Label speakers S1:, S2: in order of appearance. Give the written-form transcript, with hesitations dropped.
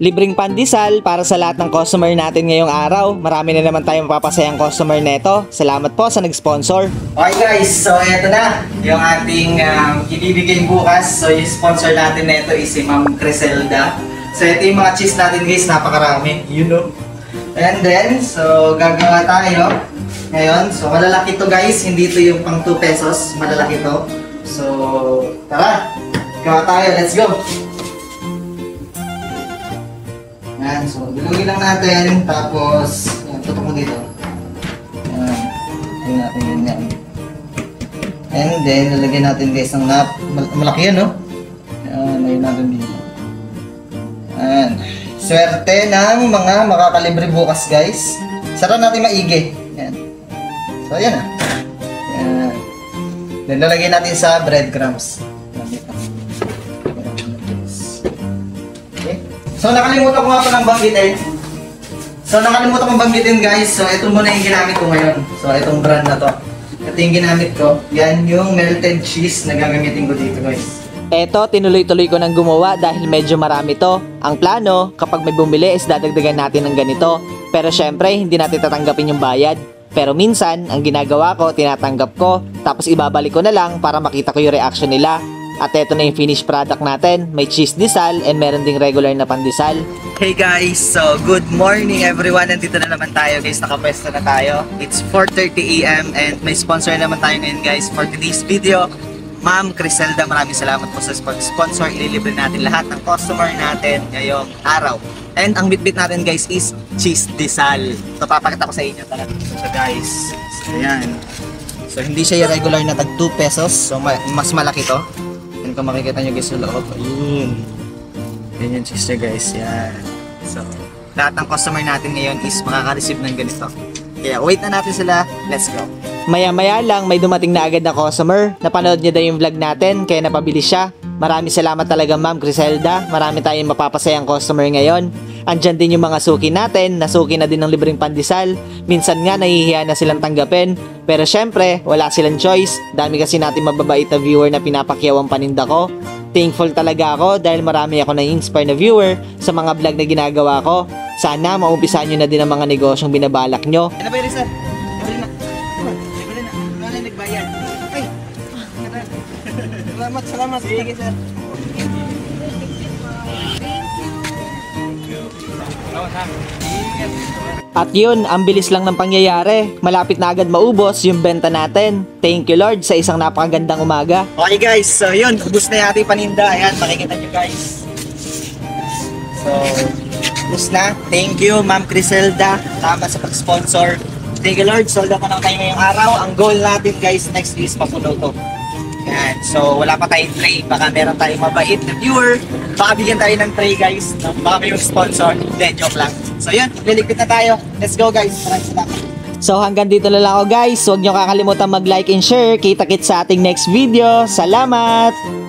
S1: Libreng pandesal para sa lahat ng customer natin ngayong araw. Marami na naman tayong mapapasayang customer neto. Salamat po sa nag-sponsor. Okay guys, so eto na yung ating ibibigay bukas. So yung sponsor natin neto is si Ma'am Criselda. So ito yung mga cheese natin guys, napakarami. You know. And then, so gagawa tayo ngayon. So malalaki to guys, hindi to yung pang 2 pesos. Malalaki to. So tara, gawa tayo. Let's go! Yan, so bilugin lang natin, tapos yan, tutok mo dito. Yan, lagyan natin ganyan. And then, lalagyan natin guys ng malaki yan, no? Yan, lagyan natin dito. Yan. Swerte ng mga makakalibre bukas guys. Sarap natin maigi. Yan. So, yan ah. Yan. Then, lalagyan natin sa breadcrumbs. So nakalimutan ko nga palang banggitin. Guys. So ito muna yung ginamit ko ngayon. So itong brand na to. Ito yung ginamit ko. Yan yung melted cheese na gagamitin ko dito guys.
S2: Eto, tinuloy-tuloy ko nang gumawa dahil medyo marami to. Ang plano, kapag may bumili is dadagdagan natin ng ganito. Pero syempre, hindi natin tatanggapin yung bayad. Pero minsan, ang ginagawa ko, tinatanggap ko. Tapos ibabalik ko na lang para makita ko yung reaction nila. At eto na yung finished product natin. May cheese desal and meron ding regular na pandesal.
S1: Hey guys, so good morning everyone. Nandito na naman tayo guys, nakapwesto na tayo. It's 4:30 AM and may sponsor naman tayo ngayon guys for today's video. Ma'am Criselda, maraming salamat po sa sponsor. Ililibre natin lahat ng customer natin ngayong araw. And ang bitbit natin guys is cheese desal. So papakita ko sa inyo talaga. So guys, so yan. So hindi siya yung regular na tag 2 pesos. So mas malaki to. Yan kung makikita nyo guys sa loob. Ayun. Yan yung cheese guys. Yan. So, lahat ng customer natin ngayon is makaka-receive ng ganito. Kaya wait na natin sila. Let's go.
S2: Maya-maya lang may dumating na agad na customer. Napanood niya daw yung vlog natin kaya napabili siya. Maraming salamat talaga Ma'am Criselda. Marami tayong mapapasayang customer ngayon. Andyan din yung mga suki natin, nasuki na din ng libreng pandesal. Minsan nga nahihiya na silang tanggapin. Pero syempre, wala silang choice. Dami kasi natin mababait na viewer na pinapakyaw ang paninda ko. Thankful talaga ako dahil marami ako na-inspire na viewer sa mga vlog na ginagawa ko. Sana maumpisahan nyo na din ang mga negosyong binabalak nyo.
S1: Ano ba yun sir? Libre na. Libre na. Wala na nagbayad. Ay! Salamat. Sige sir.
S2: At yun, ang bilis lang ng pangyayari. Malapit na agad maubos yung benta natin. Thank you Lord sa isang napakagandang umaga.
S1: Okay guys, so yun, ubus na yung ating paninda. Ayan, makikita nyo guys. So, ubus na. Thank you Ma'am Criselda. Tama sa pag-sponsor. Thank you Lord, sold out na tayo ngayong araw. Ang goal natin guys, next is papuno to. Yan. So, wala pa tayong tray. Baka meron tayong mabait na viewer. Baka bigyan tayo ng tray guys. Baka may sponsor. Hindi, joke lang. So, yun. Liligpit na tayo. Let's go guys. Maraming salamat.
S2: So hanggang dito na lang ako guys. Huwag nyo kakalimutan mag-like and share. Kita-kits sa ating next video. Salamat!